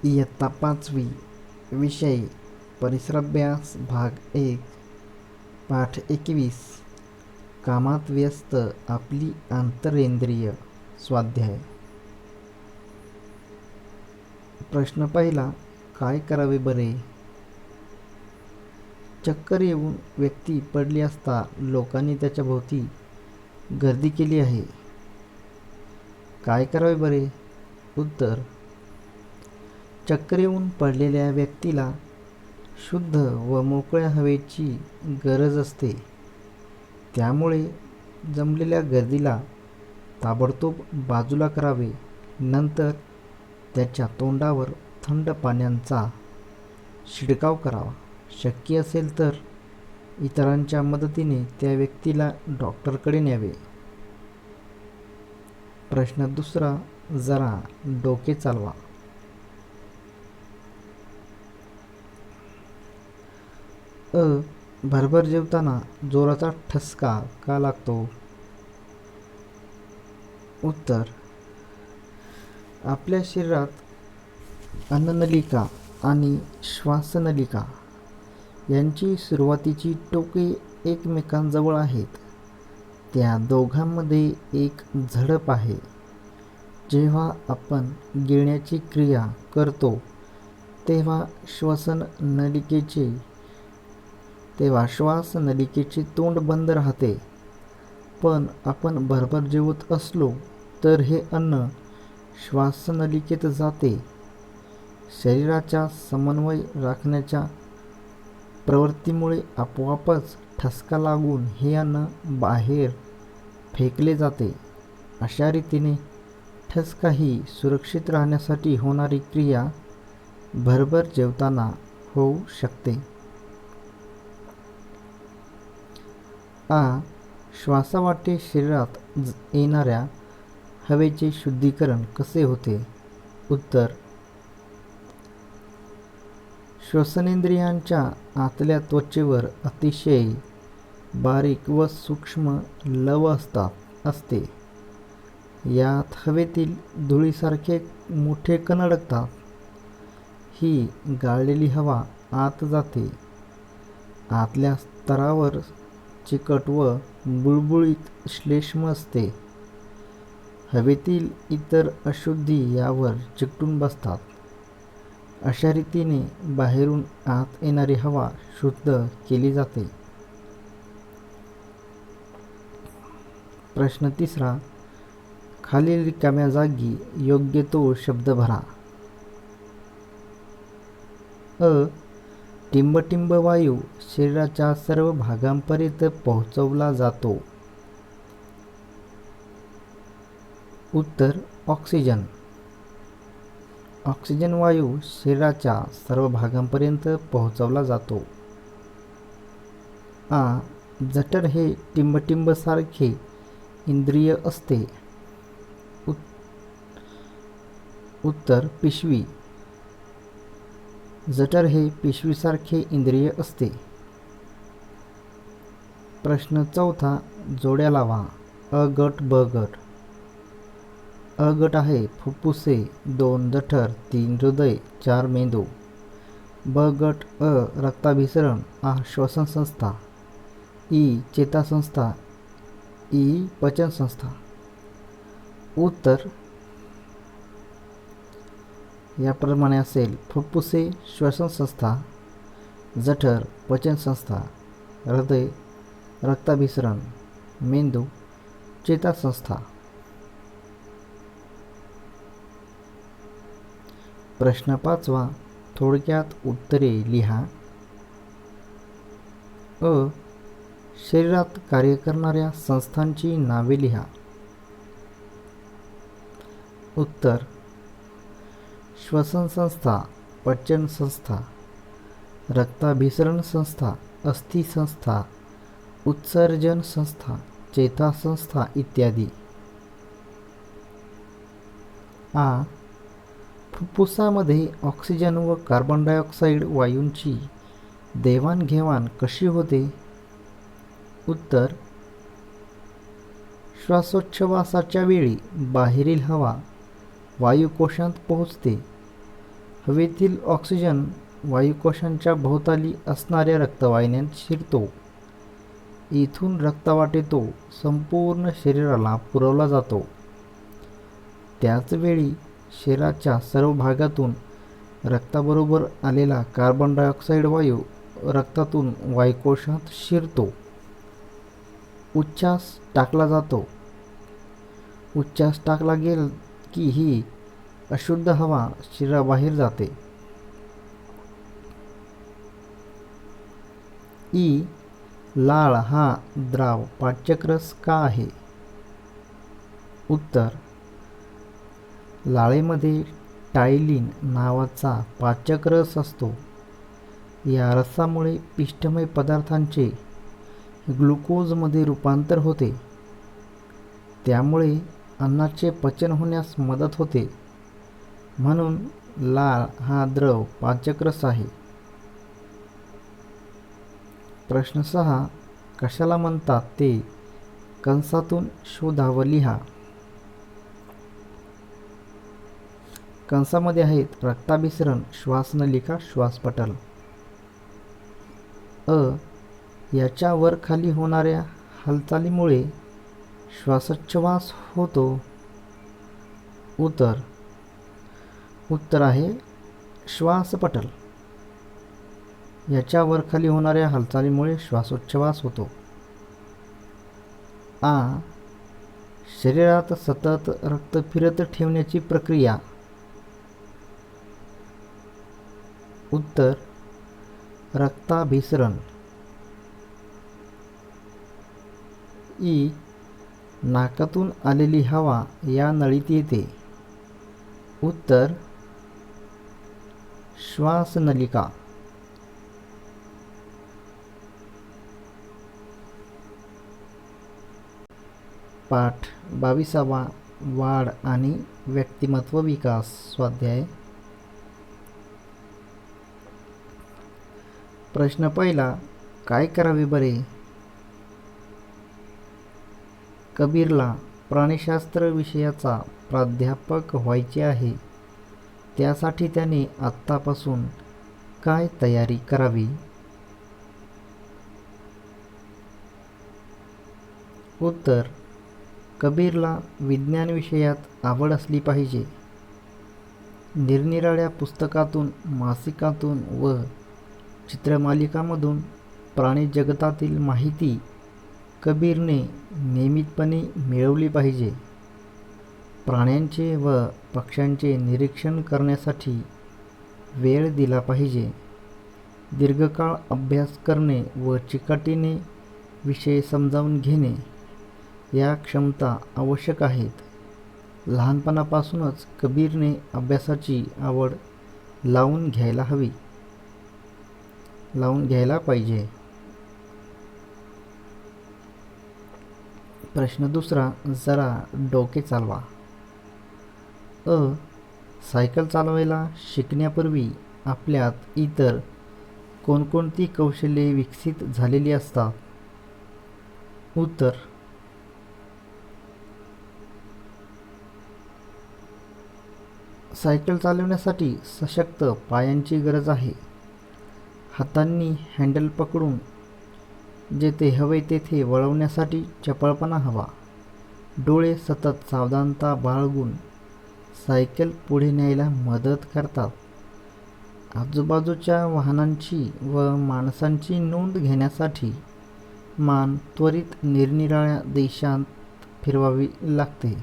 इयत्ता 5वी विषय परिसराभ्यास भाग 1 पाठ 21 कामात व्यस्त आपली आंतरेंद्रिय स्वाध्याय. प्रश्न पहिला, काय करावे बरे? चक्कर येऊन व्यक्ती पडली असता लोकांनी त्याच्या भोवती गर्दी केली आहे. काय करावे बरे? उत्तर, चक्कर येऊन पडलेल्या व्यक्तीला शुद्ध व मोकळ्या हवेची गरज असते. त्यामुळे जमलेल्या गर्दीला ताबडतोब बाजूला करावे. नंतर त्याच्या तोंडावर थंड पाण्याचा शिडकाव करावा. शक्य असेल तर इतरांच्या मदतीने त्या व्यक्तीला डॉक्टरकडे न्यावे. प्रश्न दुसरा, जरा डोके चालवा. भरभर जेवताना जोराचा ठसका का लागतो? उत्तर, आपल्या शरीरात अन्ननलिका आणि श्वासनलिका यांची सुरुवातीची टोके एकमेकांजवळ आहेत. त्या दोघांमध्ये एक झडप आहे. जेव्हा आपण गिळण्याची क्रिया करतो तेव्हा श्वासनलिकेचे तोंड बंद राहते. पण आपण भरभर जेवत असलो तर हे अन्न श्वासनलिकेत जाते. शरीराच्या समन्वय राखण्याच्या प्रवृत्तीमुळे आपोआपच ठसका लागून हे अन्न बाहेर फेकले जाते. अशा रीतीने ठसका ही सुरक्षित राहण्यासाठी होणारी क्रिया भरभर जेवताना होऊ शकते. श्वासावाटे शरीरात येणाऱ्या हवेचे शुद्धीकरण कसे होते? उत्तर, श्वसनेंद्रियांच्या आतल्या त्वचेवर अतिशय बारीक व सूक्ष्म लव असते. यात हवेतील धुळीसारखे मोठे कण अडकतात. ही गाळलेली हवा आत जाते. आतल्या स्तरावर चिकट व बुळबुळीत श्लेष्म असते. हवेतील इतर अशुद्धी यावर चिकटून बसतात. अशा रीतीने बाहेरून आत येणारी हवा शुद्ध केली जाते. प्रश्न तिसरा, खालील रिकाम्या जागी योग्य तो शब्द भरा. टिंबटिंब वायू शरीराच्या सर्व भागांपर्यंत पोहोचवला जातो. उत्तर, ऑक्सिजन. ऑक्सिजन वायू शरीराच्या सर्व भागांपर्यंत पोहोचवला जातो. जठर हे टिंबटिंब सारखे इंद्रिय असते. उत्तर, पिशवी. जठर हे पिशवीसारखे इंद्रिय असते. प्रश्न चौथा, जोड्या लावा. अ गट ब गट. अ गट आहे फुफ्फुसे, 2 जठर, 3 हृदय, 4 मेंदू. ब गट रक्ताभिसरण, श्वसन संस्था, ई चेतासंस्था, ई पचन संस्था. उत्तर याप्रमाणे असेल. फुफ्फुसे श्वसन संस्था, जठर पचन संस्था, हृदय रक्ताभिसरण, मेंदू चेतासंस्था. प्रश्न 5वा, थोडक्यात उत्तरे लिहा. शरीरात कार्य करणाऱ्या संस्थांची नावे लिहा. उत्तर, श्वसन संस्था, पचन संस्था, रक्ताभिसरण संस्था, अस्थि संस्था, उत्सर्जन संस्था, चेतासंस्था इत्यादी. फुफ्फुसामध्ये ऑक्सिजन व कार्बन डायऑक्साईड वायूंची देवाणघेवाण कशी होते? उत्तर, श्वासोच्छवासाच्या वेळी बाहेरील हवा वायुकोशात पोहोचते हवेतील ऑक्सिजन वायुकोशांच्या भोवताली असणाऱ्या रक्तवाहिन्यांत शिरतो. इथून रक्तवाटेतो संपूर्ण शरीराला पुरवला जातो. त्याचवेळी शरीराच्या सर्व भागातून रक्ताबरोबर आलेला कार्बन डायऑक्साईड वायू रक्तातून वायुकोशात शिरतो. उच्छ्वास टाकला जातो. उच्छ्वास टाकला गेला की ही अशुद्ध हवा शरीराबाहेर जाते. लाळ हा द्राव पाचकरस का आहे? उत्तर: लाळेमध्ये टायलिन नावाचा पाचक रस असतो. या रसामुळे पिष्टमय पदार्थांचे ग्लुकोजमध्ये रूपांतर होते. त्यामुळे अन्नाचे पचन होण्यास मदत होते. म्हणून लाळ हा द्रव पाचक रस आहे. प्रश्न 6. कशाला म्हणतात ते कंसातून शोधावं लिहा. कंसामध्ये आहेत रक्ताभिसरण, श्वासनलिका, श्वासपटल. याच्या वर खाली होणाऱ्या हालचालीमुळे श्वासोच्छवास होतो. उत्तर आहे श्वासपटल. याच्या वर खाली होणाऱ्या हालचालीमुळे श्वासोच्छवास होतो. शरीरात सतत रक्त फिरत ठेवण्याची प्रक्रिया. उत्तर: रक्ताभिसरण. नाकातून आलेली हवा या नळीत येते. उत्तर: श्वासनलिका. पाठ 22 वाढ आणि व्यक्तिमत्व विकास. स्वाध्याय. प्रश्न पहिला. काय करावे बरे? कबीरला प्राणिशास्त्र विषयाचा प्राध्यापक व्हायचे आहे. त्यासाठी त्याने आत्तापासून काय तयारी करावी? उत्तर: कबीरला विज्ञान विषयात आवड असली पाहिजे. निरनिराळ्या पुस्तकातून, मासिकातून व चित्रमालिकांमधून प्राणी जगतातील माहिती कबीरने नियमितपणे मिळवली पाहिजे. प्राण्यांचे व पक्ष्यांचे निरीक्षण करण्यासाठी वेळ दिला पाहिजे. दीर्घकाळ अभ्यास करणे व चिकाटीने विषय समजावून घेणे या क्षमता आवश्यक आहेत. लहानपणापासूनच कबीरने अभ्यासाची आवड लावून घ्यायला पाहिजे. प्रश्न दुसरा. जरा डोके चालवा. सायकल चालवायला शिकण्यापूर्वी आपल्यात इतर कोणकोणती कौशल्ये विकसित झालेली असतात? उत्तर: सायकल चालवण्यासाठी सशक्त पायांची गरज आहे. हातांनी हँडल पकडून जेथे हवे तेथे वळवण्यासाठी चपळपणा हवा. डोळे सतत सावधानता बाळगून सायकल पुढे न्यायला मदत करतात. आजूबाजूच्या वाहनांची व माणसांची नोंद घेण्यासाठी मान त्वरित निरनिराळ्या दिशांत फिरवावी लागते.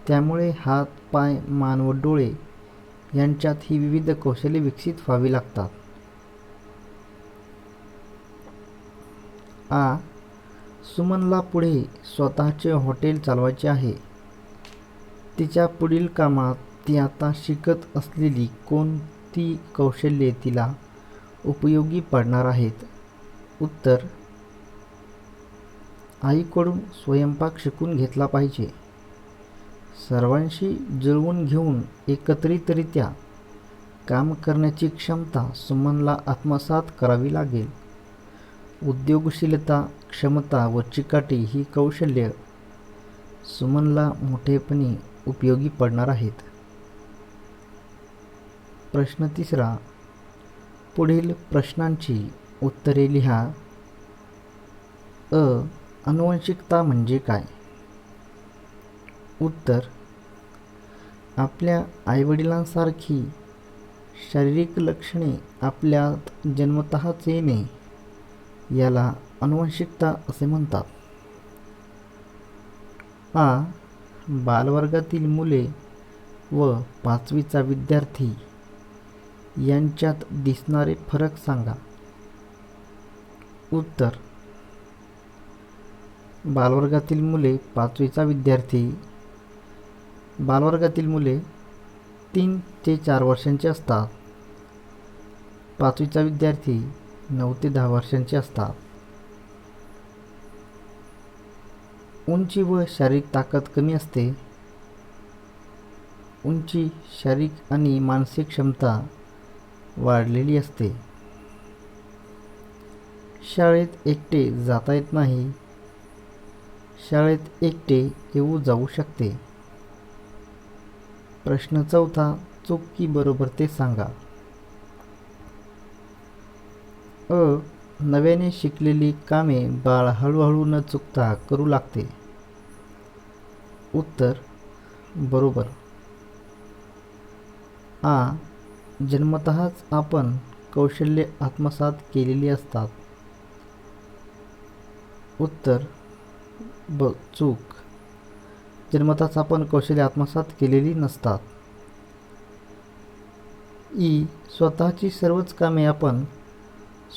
त्यामुळे हात, पाय, मान व डोळे यांच्यात ही विविध कौशल्ये विकसित व्हावी लागतात. सुमनला पुढे स्वतःचे हॉटेल चालवायचे आहे. तिच्या पुढील कामात ती आता शिकत असलेली कोणती कौशल्ये तिला उपयोगी पडणार आहेत? उत्तर: आईकडून स्वयंपाक शिकून घेतला पाहिजे. सर्वांशी जुळवून घेऊन एकत्रितरित्या काम करण्याची क्षमता सुमनला आत्मसात करावी लागेल. उद्योगशीलता, क्षमता व चिकाटी ही कौशल्ये सुमनला मोठेपणी उपयोगी पडणार आहेत. प्रश्न तिसरा. पुढील प्रश्नांची उत्तरे लिहा. अ. आनुवंशिकता म्हणजे काय? उत्तर. आपल्या आईवडिलांसारखी शारीरिक लक्षणे आपल्यात जन्मतःच येणे याला आनुवंशिकता असे म्हणतात. आ. बालवर्गातील मुले व 5वीचा विद्यार्थी यांच्यात दिसणारे फरक सांगा. उत्तर. बालवर्गातील मुले 5वीचा विद्यार्थी. बालवर्गातील मुले 3 ते 4 वर्षांचे असतात. 5वीचा विद्यार्थी 9 ते 10 वर्षांचे असतात. उंची व शारीरिक ताकद कमी असते. उंची, शारीरिक आणि मानसिक क्षमता वाढलेली असते. शाळेत एकटे जाता येत नाही. शाळेत एकटे येऊ जाऊ शकते. प्रश्न चौथा. चूक की बरोबर ते सांगा. अ. नव्याने शिकलेली कामे बाळ हळूहळू न चुकता करू लागते. उत्तर. बरोबर. आ. जन्मतःच आपण कौशल्ये आत्मसात केलेली असतात. उत्तर. चूक. जन्मतःच आपण कौशल्ये आत्मसात केलेली नसतात. ई. स्वतःची सर्वच कामे आपण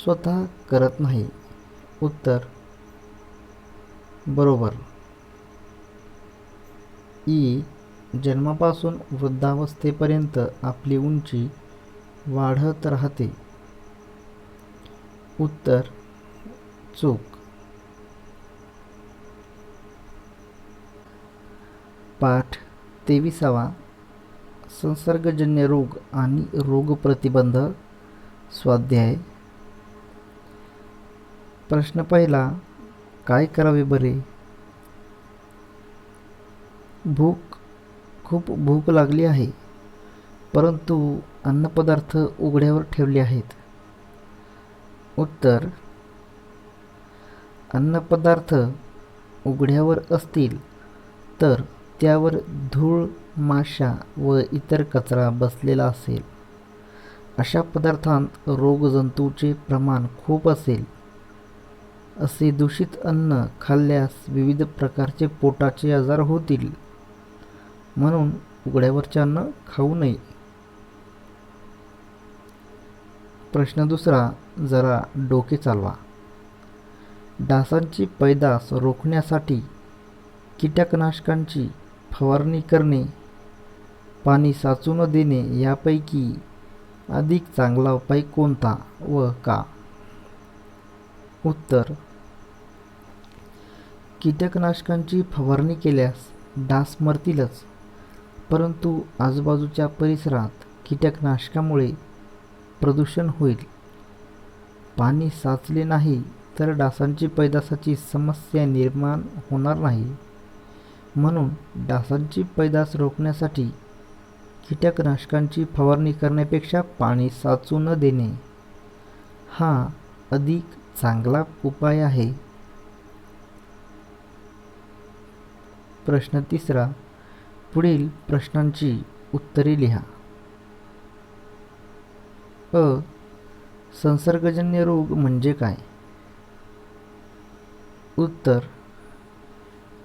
स्वतः करत नाही. उत्तर. बरोबर. ई. जन्मापासून वृद्धावस्थेपर्यंत आपली उंची वाढत राहते. उत्तर. चूक. पाठ 23. संसर्गजन्य रोग आणि रोगप्रतिबंध. स्वाध्याय. प्रश्न पहिला. काय करावे बरे? खूप भूक लागली आहे, परंतु अन्नपदार्थ उघड्यावर ठेवले आहेत. उत्तर. अन्नपदार्थ उघड्यावर असतील तर त्यावर धूळ, माशा व इतर कचरा बसलेला असेल. अशा पदार्थांत रोगजंतूंचे प्रमाण खूप असेल. असे दूषित अन्न खाल्ल्यास विविध प्रकारचे पोटाचे आजार होतील. म्हणून उघड्यावरचे अन्न खाऊ नये. प्रश्न दुसरा. जरा डोके चालवा. डासांची पैदास रोखण्यासाठी कीटकनाशकांची फवारणी करणे, पाणी साचू न देणे यापैकी अधिक चांगला उपाय कोणता व का? उत्तर. कीटकनाशकांची फवारणी केल्यास डास मरतीलच, परंतु आजूबाजूच्या परिसरात कीटकनाशकामुळे प्रदूषण होईल. पाणी साचले नाही तर डासांची पैदासाची समस्या निर्माण होणार नाही. म्हणून डासांची पैदास रोखण्यासाठी कीटकनाशकांची फवारणी करण्यापेक्षा पाणी साचू न देणे हा अधिक चांगला उपाय आहे. प्रश्न तिसरा. पुढील प्रश्नांची उत्तरे लिहा. अ. संसर्गजन्य रोग म्हणजे काय? उत्तर.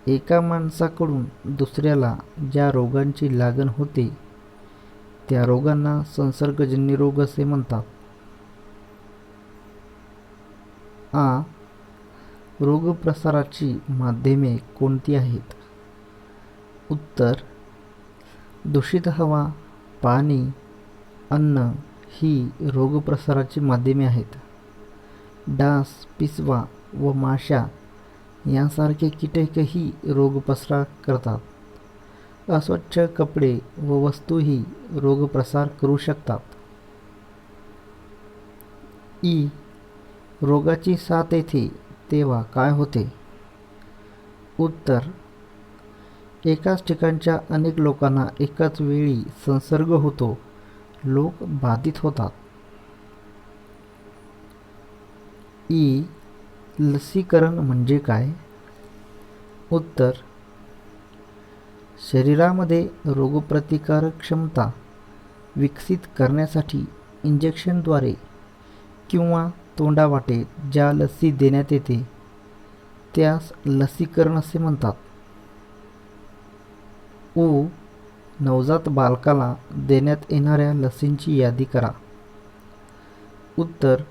एका माणसाकडून दुसऱ्याला ज्या रोगांची लागण होते त्या रोगांना संसर्गजन्य रोग असे म्हणतात. आ. रोगप्रसाराची माध्यमे कोणती आहेत? उत्तर. दूषित हवा, पाणी, अन्न ही रोगप्रसाराची माध्यमे आहेत. डास, पिसवा व माशा यांसारखे कीटकही रोगप्रसार करतात. अस्वच्छ कपडे व वस्तूही रोगप्रसार करू शकतात. ई. रोगाची साथ येते तेव्हा काय होते? उत्तर. एकाच ठिकाणच्या अनेक लोकांना एकाच वेळी संसर्ग होतो लोक बाधित होतात. ई. लसीकरण म्हणजे काय? उत्तर: शरीरामध्ये रोगप्रतिकारक क्षमता विकसित करण्यासाठी इंजेक्शनद्वारे किंवा तोंडावाटे ज्या लसी देण्यात येते त्यास लसीकरण असे म्हणतात. उ. नवजात बालकाला देण्यात येणाऱ्या लसींची यादी करा. उत्तर: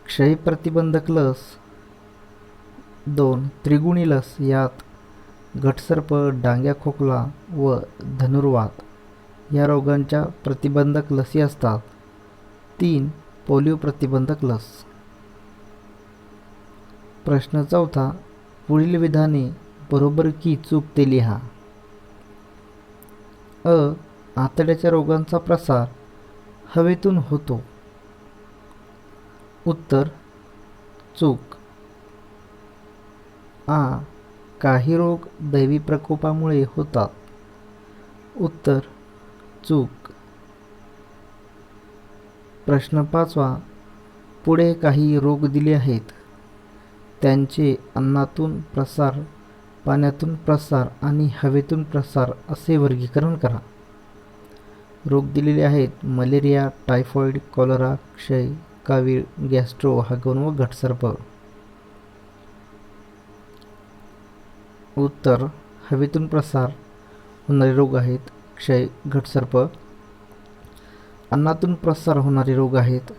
क्षय प्रतिबंधक लस. 2. त्रिगुणी लस, यात घटसर्प, डांग्या खोकला व धनुर्वात या रोगांच्या प्रतिबंधक लसी असतात. 3. पोलिओ प्रतिबंधक लस. प्रश्न 4. पुढील विधाने बरोबर की चूक ते लिहा. अ. आतड्याच्या रोगांचा प्रसार हवेतून होतो. उत्तर: चूक. आ. काही रोग दैवी प्रकोपामुळे होतात. उत्तर: चूक. प्रश्न 5. पुढे काही रोग दिले आहेत. त्यांचे अन्नातून प्रसार, पाण्यातून प्रसार आणि हवेतून प्रसार असे वर्गीकरण करा. रोग दिलेले आहेत: मलेरिया, टायफॉइड, कॉलरा, क्षय, कावीळ, गॅस्ट्रो, हगवण व घटसर्प. उत्तर: हवेतून प्रसार होणारे रोग आहेत क्षय, घटसर्प. अन्नातून प्रसार होणारे रोग आहेत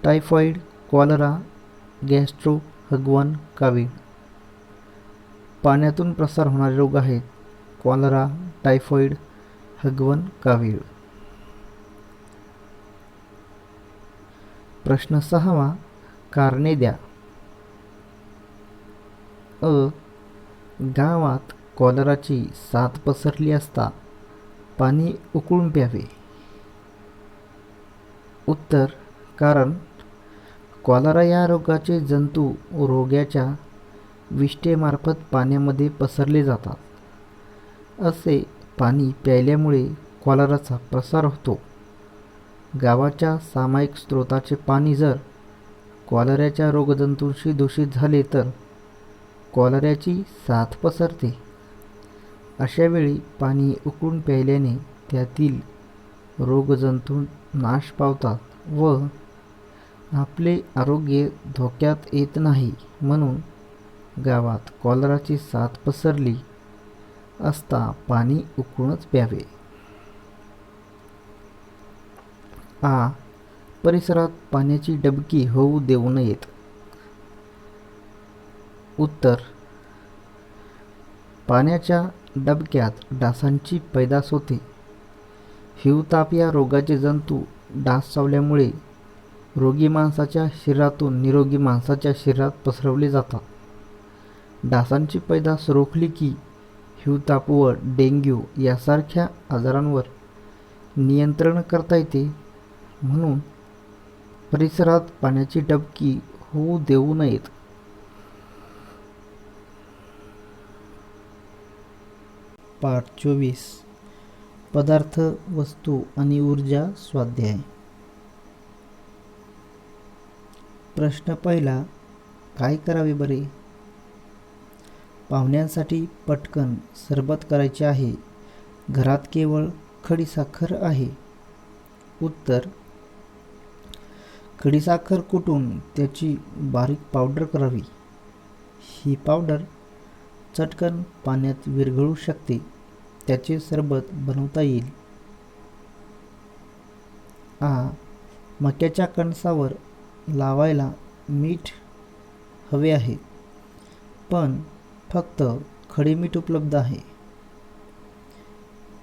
टायफॉइड, कॉलरा, गॅस्ट्रो, हगवण, कावीळ. पाण्यातून प्रसार होणारे रोग आहेत कॉलरा, टायफॉइड, हगवण, कावीळ. प्रश्न 6. कारणे द्या. अ. गावात कॉलराची साथ पसरली असता पाणी उकळून प्यावे. उत्तर: कारण कॉलरा या रोगाचे जंतू रोग्याच्या विष्ठेमार्फत पाण्यामध्ये पसरले जातात. असे पाणी प्यायल्यामुळे कॉलराचा प्रसार होतो. गावाच्या सामायिक स्रोताचे पाणी जर कॉलऱ्याच्या रोगजंतूंशी दूषित झाले तर कॉलऱ्याची साथ पसरते. अशावेळी पाणी उकळून प्यायल्याने त्यातील रोगजंतू नाश पावतात व आपले आरोग्य धोक्यात येत नाही. म्हणून गावात कॉलराची साथ पसरली असता पाणी उकळूनच प्यावे. आ. परिसरात पाण्याची डबकी होऊ देऊ नयेत. उत्तर: पाण्याच्या डबक्यात डासांची पैदास होते. हिवताप या रोगाचे जंतू डास चावल्यामुळे रोगी माणसाच्या शरीरातून निरोगी माणसाच्या शरीरात पसरवले जातात. डासांची पैदास रोखली की हिवताप व डेंग्यू यासारख्या आजारांवर नियंत्रण करता येते. म्हणून परिसरात पाण्याची डबकी होऊ देऊ नयेत. पाठ 24. पदार्थ, वस्तू आणि ऊर्जा स्वाध्याय. प्रश्न 1. काय करावे बरे? पाहुण्यांसाठी पटकन सरबत करायचे आहे. घरात केवळ खडीसाखर आहे. उत्तर: खडीसाखर कुटून त्याची बारीक पावडर करावी. ही पावडर चटकन पाण्यात विरघळू शकते. त्याचे सरबत बनवता येईल. आ. मक्याच्या कणसावर लावायला मीठ हवे आहे, पण फक्त खडे मीठ उपलब्ध आहे.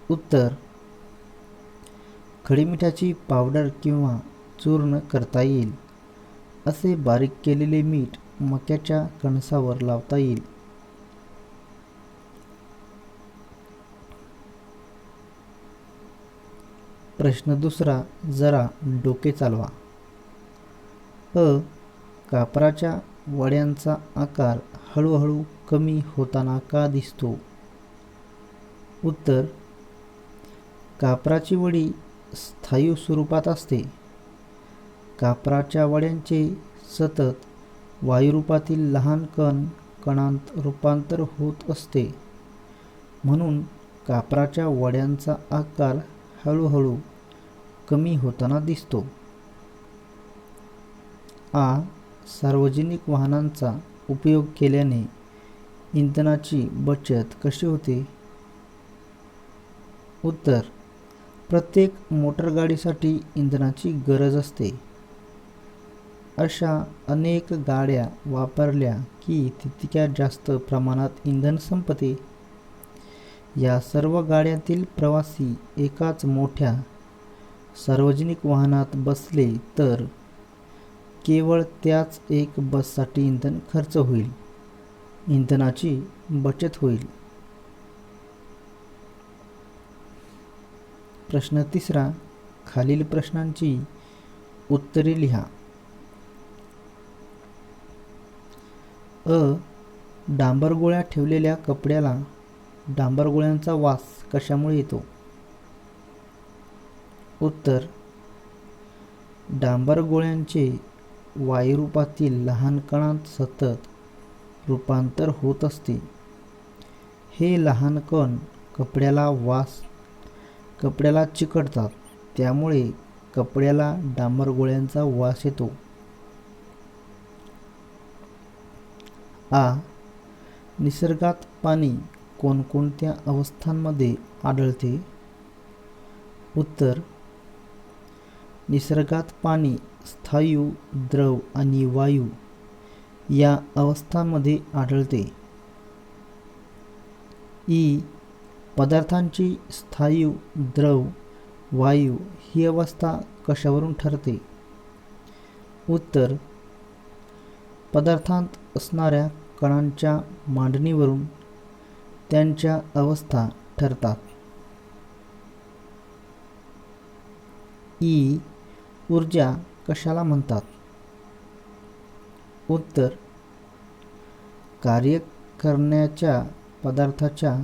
उत्तर: खडी मिठाची पावडर किंवा चूर्ण करता येईल. असे बारीक केलेले मीठ मक्याच्या कणसावर लावता येईल. प्रश्न 2. जरा डोके चालवा. अ. कापराच्या वड्यांचा आकार हळूहळू कमी होताना का दिसतो? उत्तर: कापराची वडी स्थायू स्वरूपात असते. कापराच्या वड्यांचे सतत वायुरूपातील लहान कणांत रूपांतर होत असते. म्हणून कापराच्या वड्यांचा आकार हळूहळू कमी होताना दिसतो. सार्वजनिक वाहनांचा उपयोग केल्याने इंधनाची बचत कशी होते? उत्तर: प्रत्येक मोटरगाडीसाठी इंधनाची गरज असते. अशा अनेक गाड्या वापरल्या की तितक्या जास्त प्रमाणात इंधन संपते. या सर्व गाड्यांतील प्रवासी एकाच मोठ्या सार्वजनिक वाहनात बसले तर केवळ त्याच एक बससाठी इंधन खर्च होईल. इंधनाची बचत होईल. प्रश्न तिसरा. खालील प्रश्नांची उत्तरे लिहा. डांबरगोळ्या ठेवलेल्या कपड्याला डांबरगोळ्यांचा वास कशामुळे येतो? उत्तर: डांबरगोळ्यांचे वायुरूपातील लहान कणांत सतत रूपांतर होत असते. हे लहान कण कपड्याला चिकटतात, त्यामुळे कपड्याला डांबरगोळ्यांचा वास येतो. निसर्गात पाणी कोणकोणत्या अवस्थांमध्ये आढळते? उत्तर: निसर्गात पाणी स्थायू, द्रव आणि वायू या अवस्थांमध्ये आढळते. पदार्थांची स्थायू, द्रव, वायू ही अवस्था कशावरून ठरते? उत्तर: पदार्थांत असणाऱ्या कणांच्या मांडणीवरून त्यांच्या अवस्था ठरतात. ऊर्जा कशाला म्हणतात? उत्तर: कार्य करण्याच्या पदार्थाच्या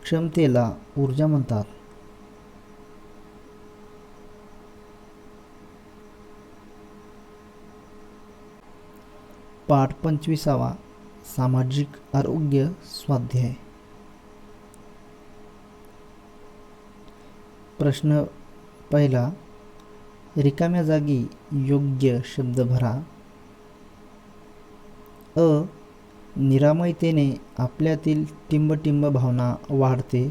क्षमतेला ऊर्जा म्हणतात. पाठ 25. सामाजिक आरोग्य स्वाध्याय. प्रश्न पहिला. रिकाम्या जागी योग्य शब्द भरा. निरामयतेने आपल्यातील टिंबटिंब भावना वाढते.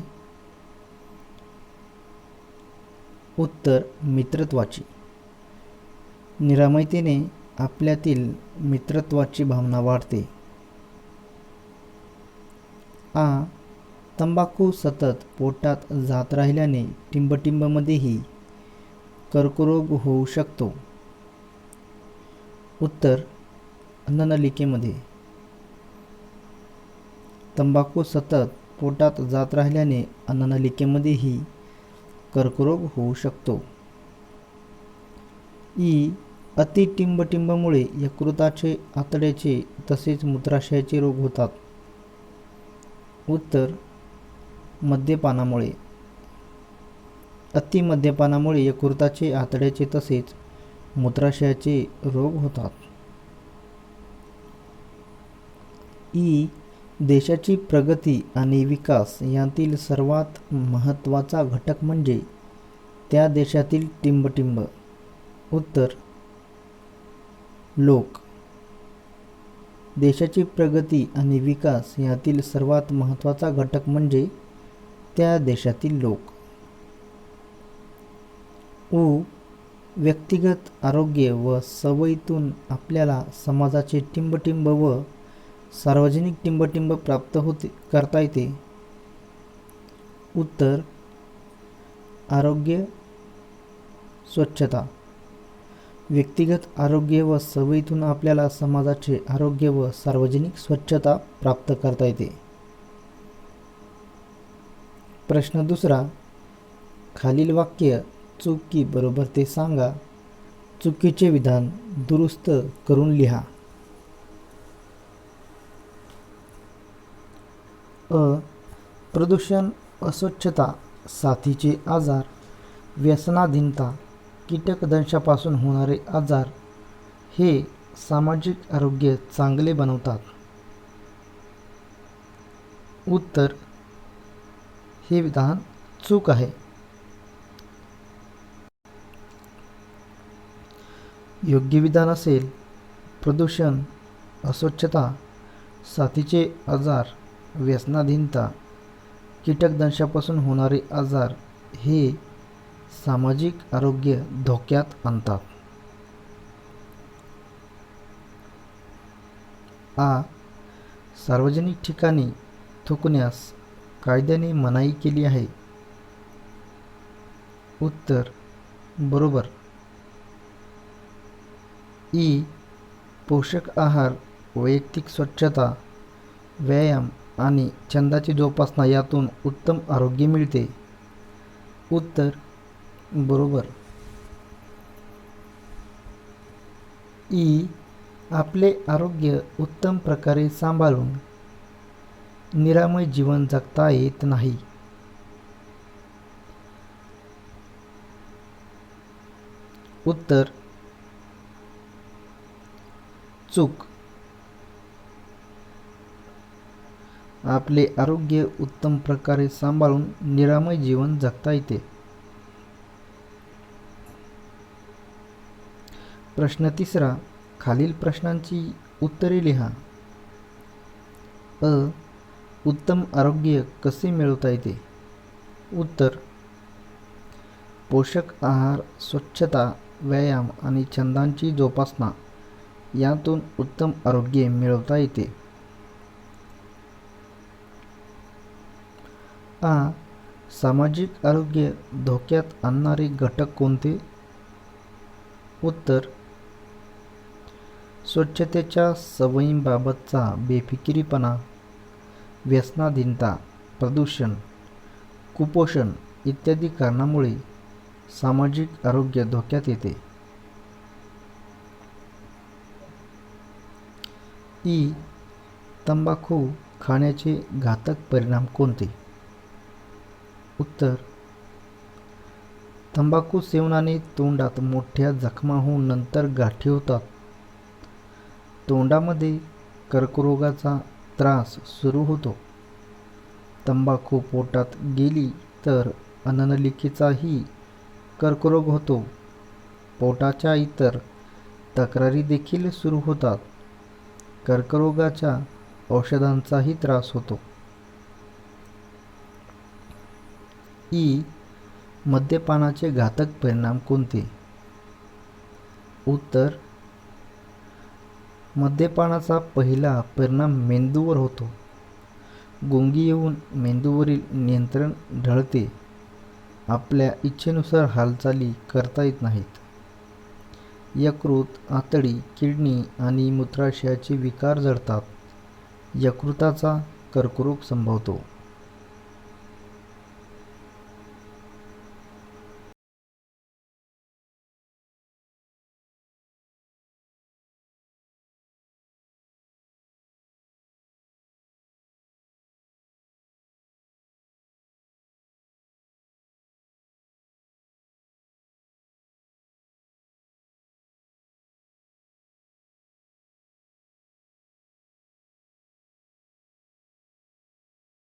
उत्तर: मित्रत्वाची. निरामयतेने आपल्यातील मित्रत्वाची भावना वाढते. तंबाखू सतत पोटात जात राहिल्याने टिंबटिंबमध्येही कर्करोग होऊ शकतो. उत्तर: अन्ननलिकेमध्ये. तंबाखू सतत पोटात जात राहिल्याने अन्ननलिकेमध्येही कर्करोग होऊ शकतो. अति टिंबटिंबमुळे यकृताचे, आतड्याचे तसेच मूत्राशयाचे रोग होतात. उत्तर: मद्यपानामुळे. अति मद्यपानामुळे यकृताचे, आतड्याचे तसेच मूत्राशयाचे रोग होतात. देशाची प्रगती आणि विकास यातील सर्वात महत्त्वाचा घटक म्हणजे त्या देशातील टिंबटिंब. उत्तर: लोक. देशाची प्रगती आणि विकास यातील सर्वात महत्त्वाचा घटक म्हणजे त्या देशातील लोक. व्यक्तिगत आरोग्य व सवयीतून आपल्याला समाजाचे टिंबटिंब व सार्वजनिक टिंबटिंब प्राप्त करता येते. उत्तर: आरोग्य, स्वच्छता. व्यक्तिगत आरोग्य व सवयीतून आपल्याला समाजाचे आरोग्य व सार्वजनिक स्वच्छता प्राप्त करता येते. प्रश्न दुसरा. खालील वाक्य चूक की बरोबर ते सांगा. चुकीचे विधान दुरुस्त करून लिहा. प्रदूषण, अस्वच्छता साथीचे आजार, व्यसनाधीनता, कीटकदंशापासून होणारे आजार हे सामाजिक आरोग्य चांगले बनवतात. उत्तर हे विधान चूक आहे. योग्य विधान असेल प्रदूषण, अस्वच्छता, साथीचे आजार, व्यसनाधीनता, कीटकदंशापासून होणारे आजार हे सामाजिक आरोग्य धोक्यात आणतात. आ. सार्वजनिक ठिकाणी थुंकण्यास कायद्याने मनाई केली आहे. उत्तर बरोबर. ई. पोषक आहार, वैयक्तिक स्वच्छता, व्यायाम आणि छंदाची जोपासना यातून उत्तम आरोग्य मिळते. उत्तर बरोबर. ई. आपले आरोग्य उत्तम प्रकारे सांभाळून निरामय जीवन जगता येत नाही. उत्तर चूक. आपले आरोग्य उत्तम प्रकारे सांभाळून निरामय जीवन जगता येते. प्रश्न 3. खालील प्रश्नांची उत्तरे लिहा. अ. उत्तम आरोग्य कसे मिळवता येते? उत्तर पोषक आहार, स्वच्छता, व्यायाम आणि छंदांची जोपासना यातून उत्तम आरोग्य मिळवता येते. आ. सामाजिक आरोग्य धोक्यात आणणारे घटक कोणते? उत्तर स्वच्छतेच्या सवयींबाबतचा बेफिकिरीपणा, व्यसनाधीनता, प्रदूषण, कुपोषण इत्यादी कारणामुळे सामाजिक आरोग्य धोक्यात येते. ई. तंबाखू खाण्याचे घातक परिणाम कोणते? उत्तर तंबाखू सेवनाने तोंडात मोठ्या जखमा होऊन नंतर गाठी होतात. तोंडामध्ये कर्करोगाचा त्रास सुरू होतो. तंबाखू पोटात गेली तर अन्ननलिकेचाही कर्करोग होतो. पोटाच्या इतर तक्रारी देखील सुरू होतात. कर्करोगाच्या औषधांचाही त्रास होतो. ई. मद्यपानाचे घातक परिणाम कोणते? उत्तर मद्यपानाचा पहिला परिणाम मेंदूवर होतो. गुंगी येऊन मेंदूवरील नियंत्रण ढळते. आपल्या इच्छेनुसार हालचाली करता येत नाहीत. यकृत, आतडी, किडनी आणि मूत्राशयाचे विकार जळतात. यकृताचा कर्करोग संभवतो.